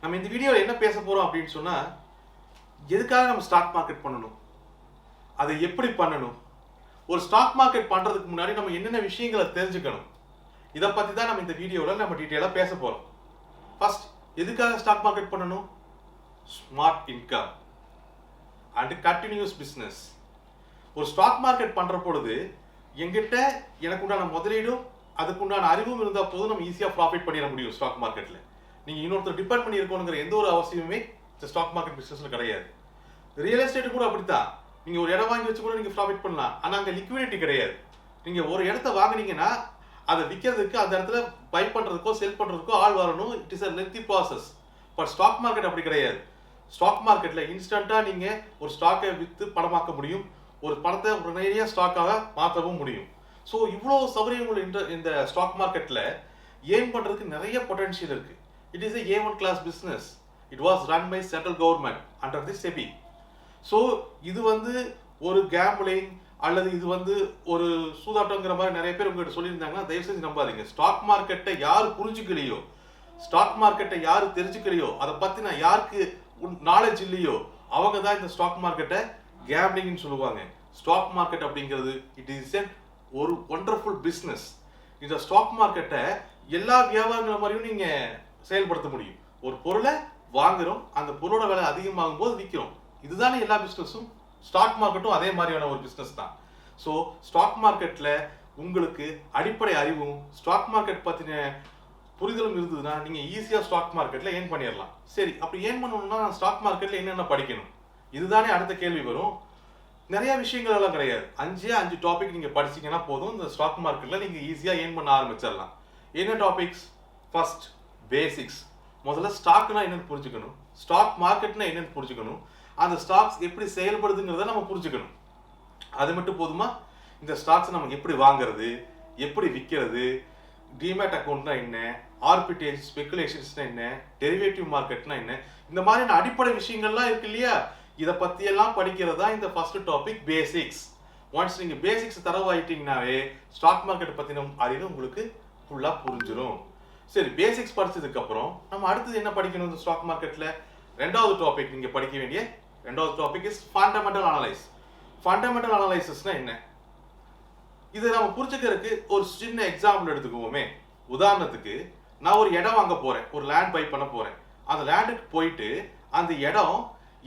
நம்ம இந்த வீடியோவில் என்ன பேச போகிறோம் அப்படின்னு சொன்னால், எதுக்காக நம்ம ஸ்டாக் மார்க்கெட் பண்ணணும், அதை எப்படி பண்ணணும், ஒரு ஸ்டாக் மார்க்கெட் பண்ணுறதுக்கு முன்னாடி நம்ம என்னென்ன விஷயங்களை தெரிஞ்சுக்கணும், இதை பற்றி தான் நம்ம இந்த வீடியோவில் நம்ம டீட்டெயிலாக பேச போகிறோம். ஃபர்ஸ்ட், எதுக்காக ஸ்டாக் மார்க்கெட் பண்ணணும்? Smart income and continuous business. ஒரு ஸ்டாக் மார்க்கெட் பண்ணுற பொழுது எங்கிட்ட எனக்கு உண்டான முதலீடும் அதுக்குண்டான அறிவும் இருந்தால் போதும் நம்ம ஈஸியாக ப்ராஃபிட் பண்ணிட முடியும். ஸ்டாக் மார்க்கெட்டில் நீங்கள் இன்னொருத்தர் டிபெண்ட் பண்ணி இருக்கணுங்கிற எந்த ஒரு அவசியமே இந்த ஸ்டாக் மார்க்கெட் பிஸ்னஸில் கிடையாது. ரியல் எஸ்டேட் கூட அப்படித்தான். நீங்கள் ஒரு இடம் வாங்கி வச்சு கூட நீங்கள் ப்ராஃபிட் பண்ணலாம். ஆனால் அங்கே லிக்விடிட்டி கிடையாது. நீங்கள் ஒரு இடத்த வாங்கினீங்கன்னா அதை விற்கிறதுக்கு அந்த இடத்துல பை பண்ணுறதுக்கோ செல் பண்ணுறதுக்கோ ஆள் வரணும். It is a lengthy process. But stock market அப்படி கிடையாது. ஸ்டாக் மார்க்கெட்டில் இன்ஸ்டண்ட்டாக நீங்கள் ஒரு ஸ்டாக்கை விற்று பணமாக்க முடியும். ஒரு பணத்தை ஒரு நிறைய ஸ்டாக்காக மாற்றவும் முடியும். ஸோ இவ்வளோ சௌகரியங்கள் இந்த ஸ்டாக் மார்க்கெட்டில் ஏர்ன் பண்ணுறதுக்கு நிறைய பொட்டன்ஷியல் இருக்குது. It is a A1 class business. It was run by central government under the SEBI. So இது ஒரு கேம்பிளிங் அல்லது இது ஒரு சூதாட்டங்கிற மாதிரி நிறைய பேர் உங்ககிட்ட சொல்லியிருந்தாங்கன்னா தயவு செஞ்சு நம்பாதீங்க. ஸ்டாக் மார்க்கெட்டை யார் புரிஞ்சுக்கலையோ, ஸ்டாக் மார்க்கெட்டை யார் தெரிஞ்சுக்கலையோ, அதை பற்றின யாருக்கு நாலேஜ் இல்லையோ அவங்க தான் இந்த ஸ்டாக் மார்க்கெட்டை கேம்பிளிங்னு சொல்லுவாங்க. ஸ்டாக் மார்க்கெட் அப்படிங்கிறது இட் இஸ் ஒரு ஒண்டர்ஃபுல் பிஸ்னஸ். இந்த ஸ்டாக் மார்க்கெட்டை எல்லா வியாபாரங்கள மாதிரியும் நீங்கள் செயல்படுத்த முடியும். ஒரு பொருளை வாங்குறோம், அந்த பொருளோட விலை அதிகமாகும் போது விற்கிறோம். இதுதானே எல்லா பிஸ்னஸும். ஸ்டாக் மார்க்கெட்டும் அதே மாதிரியான ஒரு பிஸ்னஸ் தான். ஸோ ஸ்டாக் மார்க்கெட்டில் உங்களுக்கு அடிப்படை அறிவும் ஸ்டாக் மார்க்கெட் பற்றின புரிதலும் இருந்ததுன்னா நீங்கள் ஈஸியாக ஸ்டாக் மார்க்கெட்டில் ஏர்ன் பண்ணிடலாம். சரி, அப்படி ஏர்ன் பண்ணணும்னா ஸ்டாக் மார்க்கெட்டில் என்னென்ன படிக்கணும், இதுதானே அடுத்த கேள்வி வரும். நிறைய விஷயங்கள் எல்லாம் கிடையாது. 5 டாபிக் நீங்கள் படிச்சீங்கன்னா போதும். இந்த ஸ்டாக் மார்க்கெட்டில் நீங்கள் ஈஸியாக ஏர்ன் பண்ண ஆரம்பிச்சிடலாம். என்ன டாபிக்ஸ்? First, basics. முதல்ல ஸ்டாக்னா என்னன்னு புரிஞ்சுக்கணும், ஸ்டாக் மார்க்கெட்னா என்னன்னு புரிஞ்சுக்கணும், அந்த ஸ்டாக்ஸ் எப்படி செயல்படுதுங்கிறத நம்ம புரிஞ்சுக்கணும். அது மட்டும் போதுமா? இந்த ஸ்டாக்ஸ் நம்ம எப்படி வாங்குறது, எப்படி விற்கிறது, டிமேட் அக்கௌண்ட்னா என்ன, ஆர்பிடேஜ் ஸ்பெகுலேஷன்ஸ்னா என்ன, டெரிவேட்டிவ் மார்க்கெட்னா என்ன, இந்த மாதிரியான அடிப்படை விஷயங்கள்லாம் இருக்கு இல்லையா? இதை பற்றியெல்லாம் படிக்கிறது தான் இந்த ஃபர்ஸ்ட் டாபிக், பேசிக்ஸ். ஒன்ஸ் நீங்கள் பேசிக்ஸ் தரவாயிட்டீங்கன்னாவே ஸ்டாக் மார்க்கெட் பற்றின அறிவு உங்களுக்கு ஃபுல்லாக புரிஞ்சிடும். சரி, பேசிக்ஸ் படிச்சதுக்கு அப்புறம் நம்ம அடுத்தது என்ன படிக்கணும் இந்த ஸ்டாக் மார்க்கெட்ல? ரெண்டாவது டாபிக் நீங்க படிக்க வேண்டிய ரெண்டாவது topic is fundamental analyse. Fundamental அனலைசிஸ்னா என்ன? இதை நம்ம புரிஞ்சுக்கிறதுக்கு ஒரு சின்ன எக்ஸாம்பிள் எடுத்துக்குவோமே. உதாரணத்துக்கு, நான் ஒரு இடம் வாங்க போறேன், ஒரு லேண்ட் பை பண்ண போறேன். அந்த லேண்டுக்கு போயிட்டு அந்த இடம்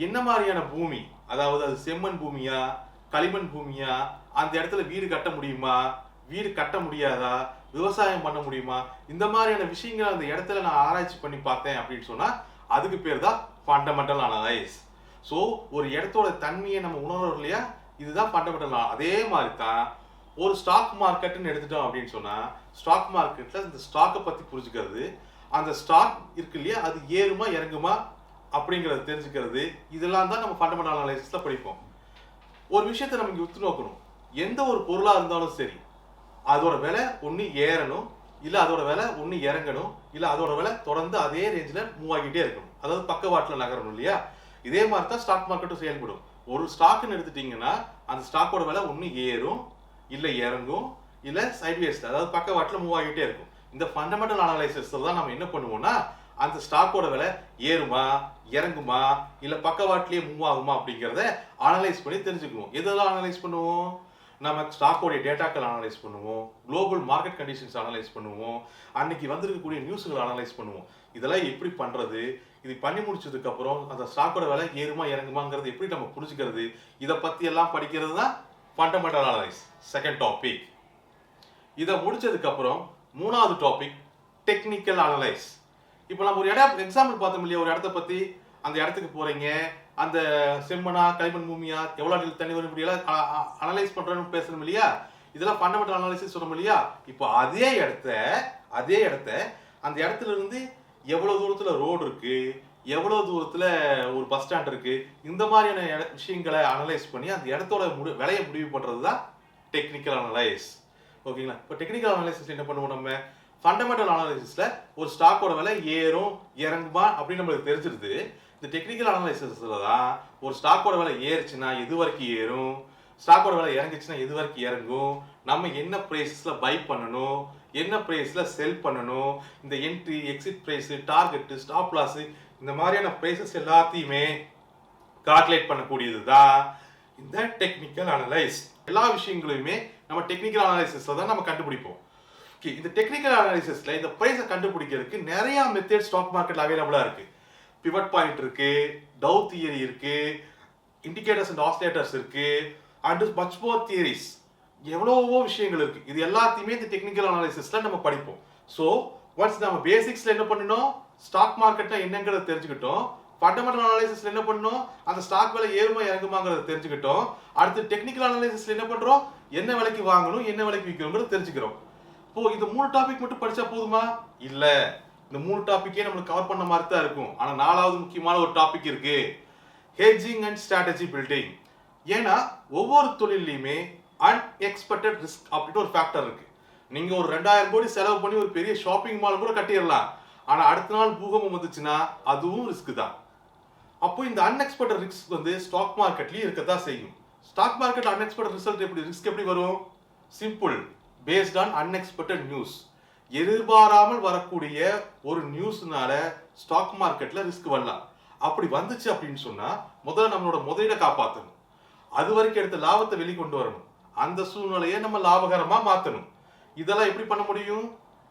என்ன மாதிரியான பூமி, அதாவது அது செம்மண் பூமியா களிமண் பூமியா, அந்த இடத்துல வீடு கட்ட முடியுமா, வீடு கட்ட முடியாதா, விவசாயம் பண்ண முடியுமா, இந்த மாதிரியான விஷயங்களை அந்த இடத்துல நான் ஆராய்ச்சி பண்ணி பார்த்தேன் அப்படின்னு சொன்னா அதுக்கு பேர் தான் ஃபண்டமெண்டல் அனலைஸ். ஸோ ஒரு இடத்தோட தன்மையை நம்ம உணர்றோம் இல்லையா, இதுதான் ஃபண்டமெண்டல். அதே மாதிரி தான் ஒரு ஸ்டாக் மார்க்கெட்னு எடுத்துட்டோம் அப்படின்னு சொன்னா ஸ்டாக் மார்க்கெட்ல இந்த ஸ்டாக்கை பத்தி புரிஞ்சுக்கிறது, அந்த ஸ்டாக் இருக்கு இல்லையா அது ஏறுமா இறங்குமா அப்படிங்கிறத தெரிஞ்சுக்கிறது, இதெல்லாம் தான் நம்ம ஃபண்டமெண்டல் அனலைசிஸ்ல படிப்போம். ஒரு விஷயத்தை நம்ம இங்க உத்து நோக்கணும். எந்த ஒரு பொருளா இருந்தாலும் சரி, அதோட விலை ஒன்று ஏறணும், இல்லை அதோட விலை ஒன்று இறங்கணும், இல்லை அதோட விலை தொடர்ந்து அதே ரேஞ்சில் மூவ் ஆகிட்டே இருக்கணும். அதாவது பக்கவாட்டில் நகரணும் இல்லையா? இதே மாதிரி தான் ஸ்டாக் மார்க்கெட்டும் செயல்படும். ஒரு ஸ்டாக்குன்னு எடுத்துட்டீங்கன்னா அந்த ஸ்டாக்கோட விலை ஒன்று ஏறும், இல்லை இறங்கும், இல்லை சைட்வேஸ்ல அதாவது பக்கவாட்டில் மூவ் ஆகிட்டே இருக்கும். இந்த ஃபண்டமெண்டல் அனலைசிஸ்ல தான் நம்ம என்ன பண்ணுவோம்னா அந்த ஸ்டாக்கோட விலை ஏறுமா இறங்குமா இல்லை பக்கவாட்டிலேயே மூவ் ஆகுமா அப்படிங்கிறத அனலைஸ் பண்ணி தெரிஞ்சுக்குவோம். எதெல்லாம் அனலைஸ் பண்ணுவோம்? நம்ம ஸ்டாக்கோடைய டேட்டாக்கள் அனலைஸ் பண்ணுவோம், குளோபல் மார்க்கெட் கண்டிஷன்ஸ் அனலைஸ் பண்ணுவோம், அன்னைக்கு வந்திருக்கக்கூடிய நியூஸ்களை அனலைஸ் பண்ணுவோம். இதெல்லாம் எப்படி பண்ணுறது, இது பண்ணி முடிச்சதுக்கு அப்புறம் அந்த ஸ்டாக்கோட விலை ஏறுமா இறங்குமாங்கிறது எப்படி நம்ம புரிஞ்சுக்கிறது, இதை பற்றி எல்லாம் படிக்கிறது தான் ஃபண்டமெண்டல் அனலைஸ், செகண்ட் டாபிக். இதை முடிச்சதுக்கு அப்புறம் மூணாவது டாபிக், டெக்னிக்கல் அனலைஸ். இப்போ நம்ம ஒரு இடம் எக்ஸாம்பிள் பார்த்தோம் இல்லையா, ஒரு இடத்த பற்றி, அந்த இடத்துக்கு போறீங்க, அந்த செம்மனா களிமண் பூமியா எவ்வளவு தண்ணி வரும் இப்படியெல்லாம் அனலைஸ் பண்றோம்னு பேசணும் இல்லையா? இதெல்லாம் ஃபண்டமெண்டல் அனலைசிஸ் சொல்லணும் இல்லையா? இப்போ அதே இடத்த அந்த இடத்துல இருந்து எவ்வளவு தூரத்துல ரோடு இருக்கு, எவ்வளவு தூரத்துல ஒரு பஸ் ஸ்டாண்ட் இருக்கு, இந்த மாதிரியான விஷயங்களை அனலைஸ் பண்ணி அந்த இடத்தோட விலையை முடிவு பண்றது தான் டெக்னிக்கல் அனலைஸ். ஓகேங்களா? இப்போ டெக்னிக்கல் அனலைசிஸ் என்ன பண்ணுவோம்? நம்ம ஃபண்டமெண்டல் அனாலிசிஸ்ல ஒரு ஸ்டாக்கோட விலை ஏறும் இறங்குமா அப்படின்னு நம்மளுக்கு தெரிஞ்சிருது. இந்த டெக்னிக்கல் அனலைசிஸ்ல தான் ஒரு ஸ்டாக்கோட விலை ஏறுச்சுன்னா எது வரைக்கும் ஏறும், ஸ்டாக்கோட விலை இறங்குச்சுன்னா எது வரைக்கும் இறங்கும், நம்ம என்ன பிரைஸஸ்ல பை பண்ணணும், என்ன பிரைஸில் செல் பண்ணணும், இந்த entry exit price, target, stop loss, இந்த மாதிரியான ப்ரைஸஸ் எல்லாத்தையுமே கால்குலேட் பண்ணக்கூடியது தான் இந்த டெக்னிக்கல் அனலைஸ். எல்லா விஷயங்களையுமே நம்ம டெக்னிக்கல் அனாலிசிஸில் தான் நம்ம கண்டுபிடிப்போம். ஓகே, இந்த டெக்னிக்கல் அனாலிசிஸில் இந்த ப்ரைஸை கண்டுபிடிக்கிறதுக்கு நிறையா மெத்தட் ஸ்டாக் மார்க்கெட்டில் அவைலபிளாக இருக்குது. பிவட் பாயிண்ட் இருக்குது, டவ் தியரி இருக்குது, இண்டிகேட்டர்ஸ் அண்ட் ஆசிலேட்டர்ஸ் இருக்குது, அண்ட் மச் மோர் தியரிஸ். எவ்வளவோ விஷயங்கள் இருக்குது. இது எல்லாத்தையுமே இந்த டெக்னிக்கல் அனாலிசிஸில் நம்ம படிப்போம். ஸோ ஒன்ஸ் நம்ம பேசிக்ஸில் என்ன பண்ணணும், ஸ்டாக் மார்க்கெட்டில் என்னங்கிறத தெரிஞ்சுக்கிட்டோம். ஃபண்டமெண்டல் அனாலிசிஸ்ல என்ன பண்ணோம், அந்த ஸ்டாக் விலை ஏறுமா இறங்குமாங்கிறத தெரிஞ்சுக்கிட்டோம். அடுத்து டெக்னிக்கல் அனாலிசிஸ்ல என்ன பண்றோம், என்ன விலைக்கு வாங்கணும், என்ன விலைக்கு விற்கணுங்கிறத தெரிஞ்சுக்கிறோம். இப்போ இந்த 3 டாபிக் மட்டும் படிச்சா போதுமா? இல்ல, இந்த 3 டாபிக்கே நம்மளுக்கு கவர் பண்ண மாதிரி தான் இருக்கும். ஆனா 4வது முக்கியமான ஒரு டாபிக் இருக்கு, ஹெட்ஜிங் அண்ட் ஸ்ட்ராட்டஜி பில்டிங். ஏன்னா ஒவ்வொரு தொழிலையுமே அன்எக்ஸ்பெக்டட் ரிஸ்க் அப்படின்னு ஒரு ஃபேக்டர் இருக்கு. நீங்க ஒரு 2000 கோடி செலவு பண்ணி ஒரு பெரிய ஷாப்பிங் மால் கூட கட்டிடலாம். ஆனா அடுத்த நாள் பூகம்பம் வந்துச்சுன்னா அதுவும் ரிஸ்க் தான். அப்போ இந்த அன்எக்ஸ்பெக்டட் ரிஸ்க் வந்து ஸ்டாக் மார்க்கெட்லயும் இருக்கதான் செய்யும். ஸ்டாக் மார்க்கெட் அன்எக்ஸ்பெக்டட் ரிசல்ட் எப்படி, ரிஸ்க் எப்படி வரும்? Simple, based on unexpected news. எதிர்பாராமல் வரக்கூடிய ஒரு நியூஸ்னால ஸ்டாக் மார்க்கெட்ல ரிஸ்க் வரலாம். அப்படி வந்துச்சு அப்படின்னு சொன்னா முதல்ல நம்மளோட முதலீடை காப்பாற்றணும். அது வரைக்கும் எடுத்த லாபத்தை வெளிக்கொண்டு வரணும். அந்த சூழ்நிலையை நம்ம லாபகரமா மாற்றணும். இதெல்லாம் எப்படி பண்ண முடியும்?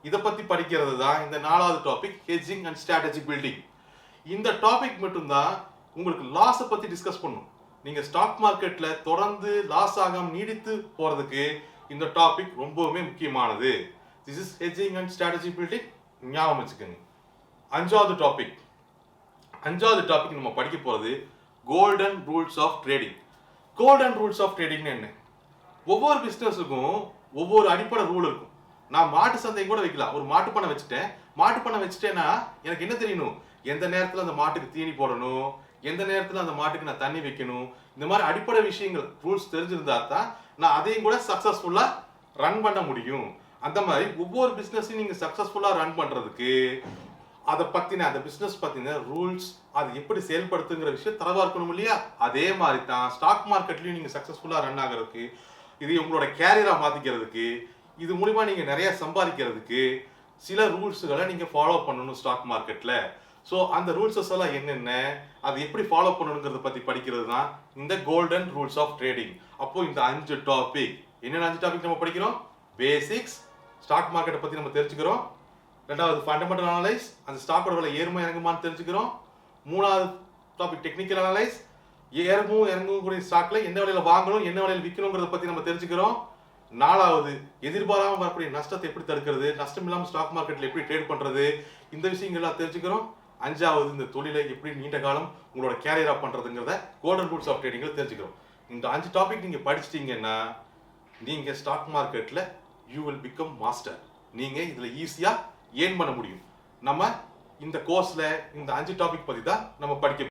இதை பத்தி படிக்கிறது தான் இந்த 4வது topic, hedging and strategy building. இந்த டாபிக் மட்டும்தான் உங்களுக்கு லாஸை பத்தி டிஸ்கஸ் பண்ணும். நீங்க ஸ்டாக் மார்க்கெட்ல தொடர்ந்து லாஸ் ஆகாம நீடித்து போறதுக்கு இந்த டாபிக் ரொம்பவுமே முக்கியமானது. This is hedging and strategy building. ஞாபகம் வச்சுக்கோங்க. 5வது டாபிக் நம்ம படிக்க போறது golden rules of trading. Golden rules of trading என்ன? ஒவ்வொரு பிசினஸுக்கும் ஒவ்வொரு அடிப்படை ரூல் இருக்கும். நான் மாட்டு சந்தை கூட வைக்கலாம். ஒரு மாட்டு பண்ணை வச்சுட்டேன்னா எனக்கு என்ன தெரியணும், எந்த நேரத்தில் அந்த மாட்டுக்கு தீனி போடணும், எந்த நேரத்தில் அந்த மாட்டுக்கு நான் தண்ணி வைக்கணும், இந்த மாதிரி அடிப்படை விஷயங்கள் ரூல்ஸ் தெரிஞ்சிருந்தா தான் நான் அதையும் கூட சக்சஸ்ஃபுல்லா ரன் பண்ண முடியும். அந்த மாதிரி ஒவ்வொரு பிசினஸையும் நீங்க சக்சஸ்ஃபுல்லா ரன் பண்றதுக்கு அதை பத்தின, அந்த பிசினஸ் பத்தின ரூல்ஸ், அது எப்படி செயல்படுத்துங்கிற விஷயம் தரவா இருக்கணும் இல்லையா? அதே மாதிரி தான் ஸ்டாக் மார்க்கெட்லயும் நீங்க சக்சஸ்ஃபுல்லா ரன் ஆகிறதுக்கு, இது உங்களோட கேரியரா மாத்திக்கிறதுக்கு, இது மூலியமா நீங்க நிறைய சம்பாதிக்கிறதுக்கு சில ரூல்ஸ்களை நீங்க ஃபாலோ பண்ணணும் ஸ்டாக் மார்க்கெட்ல. ஸோ அந்த ரூல்ஸஸ் எல்லாம் என்னென்ன, அது எப்படி ஃபாலோ பண்ணணுங்கிறத பத்தி படிக்கிறது தான் இந்த கோல்டன் ரூல்ஸ் ஆஃப் ட்ரேடிங். அப்போ இந்த 5 டாபிக், என்னென்ன 5 டாபிக் நம்ம படிக்கிறோம்? பேசிக்ஸ், ஸ்டாக் மார்க்கெட்டை பத்தி நம்ம தெரிஞ்சுக்கிறோம். 2வது ஃபண்டமெண்டல் அனலைஸ், அந்த ஸ்டாக்கோட விலை ஏறுமா இறங்குமான்னு தெரிஞ்சுக்கிறோம். 3வது டாபிக் டெக்னிக்கல் அனலைஸ், இறங்கக்கூடிய ஸ்டாக்ல என்ன விலையில வாங்கணும், என்ன விலையில விற்கணுங்கிறத பத்தி நம்ம தெரிஞ்சுக்கிறோம். 4வது எதிர்பாராம வரக்கூடிய நஷ்டத்தை எப்படி தடுக்கிறது, நஷ்டம் இல்லாமல் ஸ்டாக் மார்க்கெட்ல எப்படி ட்ரேட் பண்றது, இந்த விஷயங்கள்லாம் தெரிஞ்சுக்கிறோம். 5வது இந்த தொழிலை எப்படி நீண்ட காலம் உங்களோட கேரியரா பண்றதுங்கிறத கோல்டன் ரூல்ஸ் ஆஃப் ட்ரேடிங்ல தெரிஞ்சுக்கிறோம். இந்த 5 டாபிக் நீங்க படிச்சிட்டீங்கன்னா நீங்க ஸ்டாக் மார்க்கெட்ல யூ வில் பிகம் மாஸ்டர். நீங்க இதுல ஈஸியா ஏர்ன் பண்ண முடியும். நம்ம இந்த கோர்ஸ்ல இந்த 5 டாபிக் பத்தி தான் நம்ம படிக்க